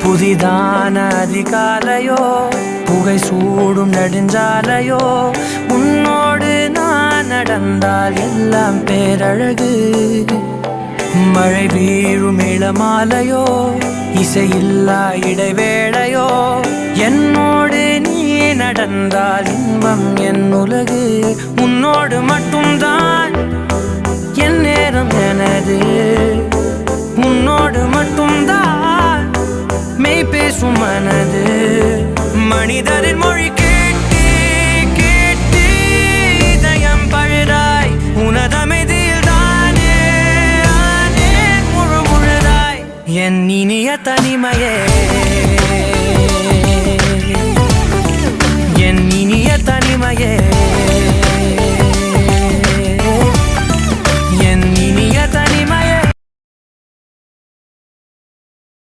புதிதான அதிகாலையோ புகை சூடும் நெடுஞ்சாலையோ உன்னோடு நான் நடந்தால் எல்லாம் பேரழகு. மழை வீழும் இளமாலையோ இசையில்லா இடைவேளையோ என்னோடு நீ நடந்தால் இன்பம் என் உலகு. உன்னோடு மட்டும்தான் என் நேரம் எனது, உன்னோடு மட்டும்தான் மெய் பேசும் மனது. மனிதரின் மொழி கேட்டு கேட்டு இதயம் பழுதாய் உனதமைதியில் தானே ஆனே முழு முழுதாய். என் இனிய தனிமையே, என் இனிய தனிமையே.